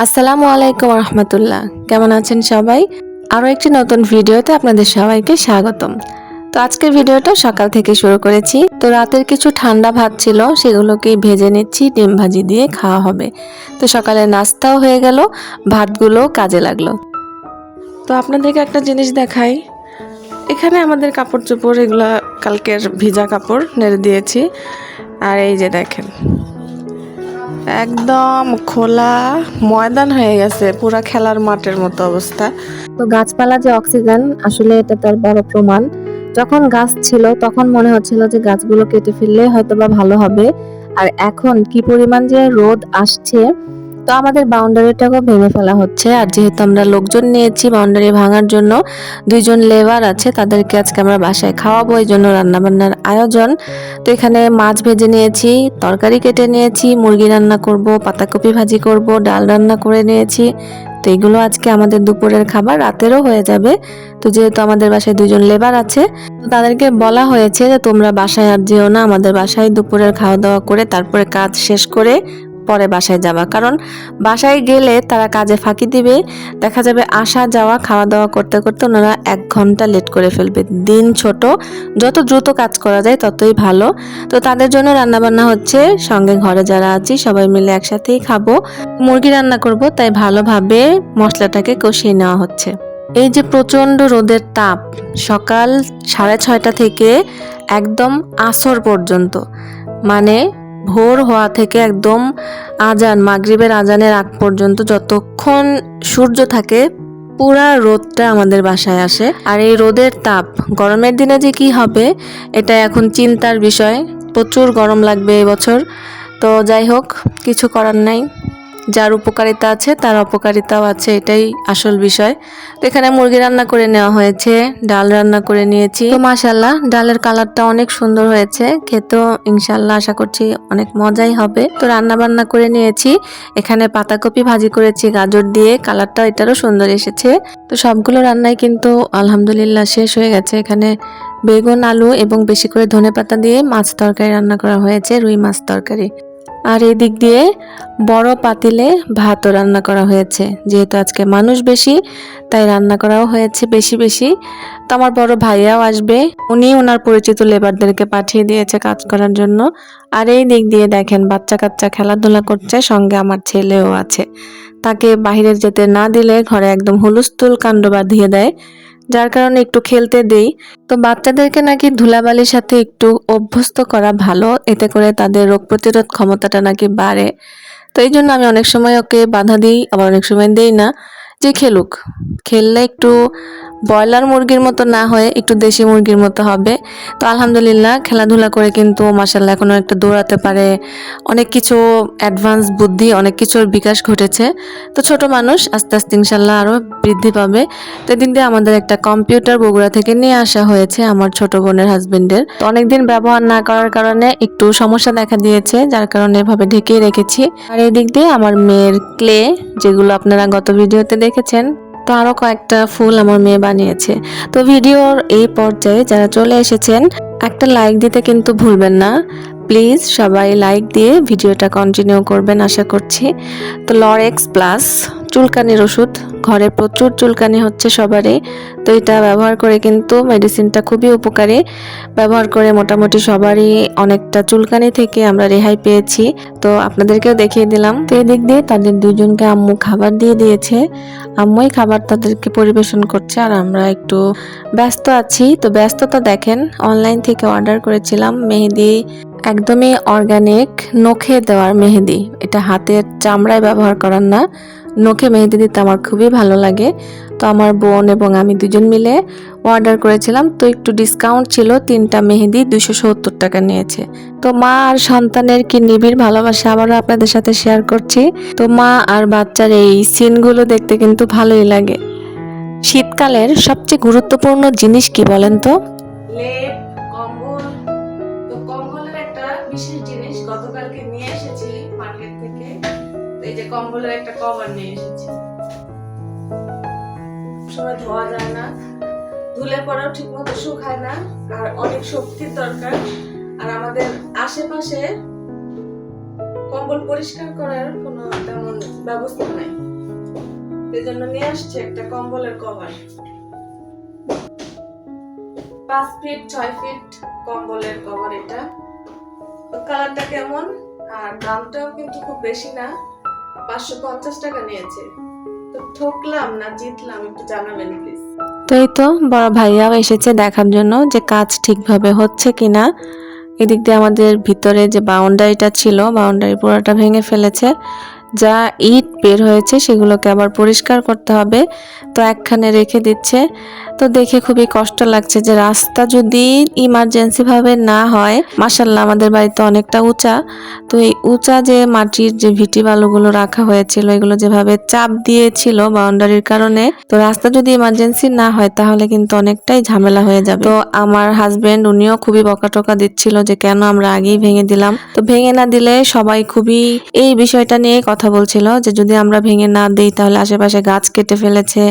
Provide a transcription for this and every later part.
আসসালামু আলাইকুম রহমতুল্লাহ। কেমন আছেন সবাই? আরও একটি নতুন ভিডিওতে আপনাদের সবাইকে স্বাগতম। তো আজকের ভিডিওটা সকাল থেকে শুরু করেছি। তো রাতের কিছু ঠান্ডা ভাত ছিল, সেগুলোকেই ভেজে নিচ্ছি, ডিম ভাজি দিয়ে খাওয়া হবে। তো সকালে নাস্তাও হয়ে গেল, ভাতগুলো কাজে লাগলো। তো আপনাদেরকে একটা জিনিস দেখাই। এখানে আমাদের কাপড় চোপড় এগুলা কালকের ভিজা কাপড় নেড়ে দিয়েছি। আর এই যে দেখেন, একদম খোলা ময়দান হয়ে গেছে, পুরা খেলার মাঠের মতো অবস্থা। তো গাছপালা যে অক্সিজেন, আসলে এটা তার বড় প্রমাণ। যখন গাছ ছিল তখন মনে হচ্ছিল যে গাছগুলো কেটে ফেললে হয়তো বা ভালো হবে, আর এখন কি পরিমাণ যে রোদ আসছে। তো আমাদের বাউন্ডারিটাকেও ভেঙে ফেলা হচ্ছে। আর যেহেতু আমরা লোকজন নিয়েছি বাউন্ডারি ভাঙার জন্য, 2জন লেবার আছে, তাদেরকে আজকে আমরা বাসায় খাওয়াবো, এই জন্য রান্নাবান্নার আয়োজন। তো এখানে মাছ ভেজে নিয়েছি, তরকারি কেটে নিয়েছি, মুরগি রান্না করব, পাতাকপি ভাজি করব, ডাল রান্না করে নিয়েছি। তো এগুলো আজকে আমাদের দুপুরের খাবার, রাতেরও হয়ে যাবে। তো যেহেতু আমাদের বাসায় 2জন লেবার আছে, তো তাদেরকে বলা হয়েছে যে তোমরা বাসায় আর যেও না, আমাদের বাসায় দুপুরের খাওয়া দাওয়া করে তারপরে কাজ শেষ করে পরে বাসায় যাবা। কারণ বাসায় গেলে তারা কাজে ফাঁকি দিবে, দেখা যাবে আসা যাওয়া খাওয়া দাওয়া করতে করতে ওনারা 1 ঘন্টা লেট করে ফেলবে। দিন ছোট, যত দ্রুত কাজ করা যায় ততই ভালো। তো তাদের জন্য রান্নাবান্না হচ্ছে, সঙ্গে ঘরে যারা আছি সবাই মিলে একসাথেই খাবো। মুরগি রান্না করব, তাই ভালোভাবে মশলাটাকে কষিয়ে নেওয়া হচ্ছে। এই যে প্রচণ্ড রোদের তাপ, সকাল 6:30 থেকে একদম আসর পর্যন্ত, মানে ভোর হওয়া থেকে একদম আজান, মাগরিবের আজানের আগ পর্যন্ত যতক্ষণ সূর্য থাকে, পুরা রোদটা আমাদের বাসায় আসে। আর এই রোদের তাপ গরমের দিনে যে কি হবে, এটা এখন চিন্তার বিষয়। প্রচুর গরম লাগবে এবছর। তো যাই হোক, কিছু করার নাই। যার উপকারিতা আছে তার অপকারিতাও আছে, এটাই আসল বিষয়। তো এখানে মুরগি রান্না করে নেওয়া হয়েছে, ডাল রান্না করে নিয়েছি। তো মাশাআল্লাহ, ডালের কালারটা অনেক সুন্দর হয়েছে, খেতেও ইনশাআল্লাহ আশা করছি অনেক মজাই হবে। তো রান্না বান্না করে নিয়েছি। এখানে পাতাকপি ভাজি করেছি গাজর দিয়ে, কালারটা এটারও সুন্দর এসেছে। তো সবগুলো রান্নাই কিন্তু আলহামদুলিল্লাহ শেষ হয়ে গেছে। এখানে বেগুন, আলু এবং বেশি করে ধনেপাতা দিয়ে মাছ তরকারি রান্না করা হয়েছে, রুই মাছ তরকারি। আর এই দিক দিয়ে বড় পাতিলে ভাতও রান্না করা হয়েছে। যেহেতু আজকে মানুষ বেশি, তাই রান্না করাও হয়েছে বেশি বেশি। তো আমার বড় ভাইয়াও আসবে, উনি ওনার পরিচিত লেবারদেরকে পাঠিয়ে দিয়েছে কাজ করার জন্য। আর এই দিক দিয়ে দেখেন বাচ্চা কাচ্চা খেলাধুলা করছে, সঙ্গে আমার ছেলেও আছে। তাকে বাহিরে যেতে না দিলে ঘরে একদম হুলস্থুল কাণ্ড বাঁধিয়ে দেয়, যার কারণে একটু খেলতে দেই। তো বাচ্চাদেরকে নাকি ধুলাবালির সাথে একটু অভ্যস্ত করা ভালো, এতে করে তাদের রোগ প্রতিরোধ ক্ষমতাটা নাকি বাড়ে। তো এই জন্য আমি অনেক সময় ওকে বাধা দিই, আবার অনেক সময় দেই না, যে খেলুক। খেললে একটু ব্রয়লার মুরগির মতো না হয়ে একটু দেশি মুরগির মতো হবে। তো আলহামদুলিল্লাহ খেলাধুলা করে কিন্তু মাশাআল্লাহ এখন একটা দৌড়াতে পারে, অনেক কিছু অ্যাডভান্স বুদ্ধি, অনেক কিছুর বিকাশ ঘটেছে। তো ছোট মানুষ, আস্তে আস্তে ইনশাআল্লাহ আরও বৃদ্ধি পাবে। তো এদিন দিয়ে আমাদের একটা কম্পিউটার বগুড়া থেকে নিয়ে আসা হয়েছে আমার ছোট বোনের হাজবেন্ডের। তো অনেকদিন ব্যবহার না করার কারণে একটু সমস্যা দেখা দিয়েছে, যার কারণে এভাবে ঢেকেই রেখেছি। আর এই দিক দিয়ে আমার মেয়ের ক্লে, যেগুলো আপনারা গত ভিডিওতে দেখেছেন, তো আরও কয়েকটা ফুল আমার মেয়ে বানিয়েছে। তো ভিডিওর এই পর্যায়ে যারা চলে এসেছেন, একটা লাইক দিতে কিন্তু ভুলবেন না প্লিজ। সবাই লাইক দিয়ে ভিডিওটা কন্টিনিউ করবেন আশা করছি। তো লরেক্স প্লাস চুলকানির ওষুধ, ঘরে প্রচুর চুলকানি হচ্ছে সবারই। তো এটা ব্যবহার করে কিন্তু মেডিসিনটা খুবই উপকারী, ব্যবহার করে মোটামুটি সবারই অনেকটা চুলকানি থেকে আমরা রেহাই পেয়েছি। তো আপনাদেরকেও দেখিয়ে দিলাম। তো এদিক দিয়ে তাদের 2জনকে আম্মু খাবার দিয়ে দিয়েছে, আম্মুই খাবার তাদেরকে পরিবেশন করছে, আর আমরা একটু ব্যস্ত আছি। তো ব্যস্ততা দেখেন, অনলাইন থেকে অর্ডার করেছিলাম মেহেদি, একদমই অর্গানিক, নখে দেওয়ার মেহেদি। এটা হাতের চামড়ায় ব্যবহার করার না, নখে মেহেদি দিতে আমার খুবই ভালো লাগে। তো আমার বোন এবং আমি 2জন মিলে অর্ডার করেছিলাম। তো একটু ডিসকাউন্ট ছিল, 3টা মেহেদি 270 টাকা নিয়েছে। তো মা আর সন্তানের কি নিবিড় ভালোবাসা আবারও আপনাদের সাথে শেয়ার করছি। তো মা আর বাচ্চার এই সিনগুলো দেখতে কিন্তু ভালোই লাগে। শীতকালের সবচেয়ে গুরুত্বপূর্ণ জিনিস কি বলেন তো? লেপ, কম্বল। তো কম্বলের একটা বিশেষ জিনিস গতকালকে নিয়ে এসেছি মার্কেট থেকে। এই যে কম্বলের একটা কভার নিয়ে এসেছি, সময় ধোয়া যায় না, ধুলে পরেও ঠিক মতো শুকায় না, আর অনেক শক্তির দরকার। আর আমাদের আশেপাশে কম্বল পরিষ্কার করার কোনো তেমন ব্যবস্থা নাই। এজন্য নিয়ে আসছে একটা কম্বলের কভার। 5 ফিট 6 ফিট কম্বলের কভার এটা। তো কালারটা কেমন আর দামটাও কিন্তু খুব বেশি না, 550 টাকা নিয়েছে। তো ঠকলাম না জিতলাম একটু জানাবেন প্লিজ। তো এই তো বড় ভাইয়াও এসেছে দেখার জন্য যে কাজ ঠিকভাবে হচ্ছে কিনা। এদিক দিয়ে আমাদের ভিতরে যে বাউন্ডারিটা ছিল, বাউন্ডারি পুরোটা ভেঙে ফেলেছে। যা ইট বের হয়েছে সেগুলোকে আবার পরিষ্কার করতে হবে, তো একখানে রেখে দিচ্ছে। তো দেখে খুবই কষ্ট লাগছে যে রাস্তা যদি ইমার্জেন্সি ভাবে না হয়, মাশাআল্লাহ আমাদের বাড়িতে অনেকটা উঁচা, তো এই উঁচা যে মাটির যে ভিটি বালুগুলো রাখা হয়েছিল এগুলো যেভাবে চাপ দিয়েছিল বাউন্ডারির কারণে, তো রাস্তা যদি ইমার্জেন্সি না হয় তাহলে কিন্তু অনেকটাই ঝামেলা হয়ে যাবে। তো আমার হাজবেন্ড উনিও খুবই বকাটকা দিচ্ছিল যে কেন আমরা আগেই ভেঙে দিলাম। তো ভেঙে না দিলে সবাই খুবই এই বিষয়টা নিয়ে কথা বলছিল যে যদি আমরা ভেঙে না দিই তাহলে আশেপাশে গাছ কেটে ফেলেছে,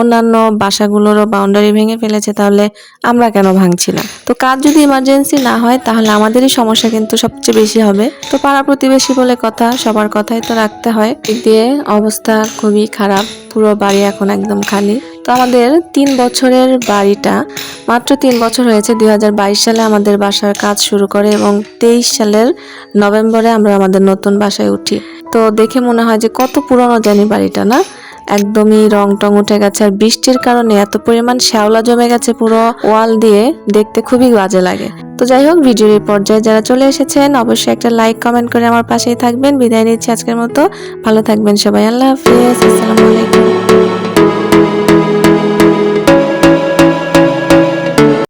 অন্যান্য বাসাগুলোরও বাউন্ডারি ভেঙে ফেলেছে, তাহলে আমরা কেন ভাঙছি না। তো কাজ যদি ইমার্জেন্সি না হয় তাহলে আমাদেরই সমস্যা কিন্তু সবচেয়ে বেশি হবে। তো পাড়া প্রতিবেশী বলে কথা, সবার কথাই তো রাখতে হয়। দিক দিয়ে অবস্থা খুবই খারাপ, পুরো বাড়ি এখন একদম খালি। তো আমাদের 3 বছরের বাড়িটা মাত্র 3 বছর হয়েছে। 2022 সালে আমাদের বাসার কাজ শুরু করে এবং 23 সালের নভেম্বরে আমরা আমাদের নতুন বাসায় উঠি। তো দেখে মনে হয় যে কত পুরনো জানি বাড়িটা, না? একদমই রং টং উঠে গেছে, আর বৃষ্টির কারণে এত পরিমাণ শ্যাওলা জমে গেছে পুরো ওয়াল দিয়ে, দেখতে খুবই বাজে লাগে। তো যাই হোক, ভিডিওর এই পর্যায়ে যারা চলে এসেছেন অবশ্যই একটা লাইক কমেন্ট করে আমার পাশেই থাকবেন। বিদায় নিচ্ছি আজকের মতো, ভালো থাকবেন সবাই, আল্লাহ হাফিজ, আসসালামু আলাইকুম।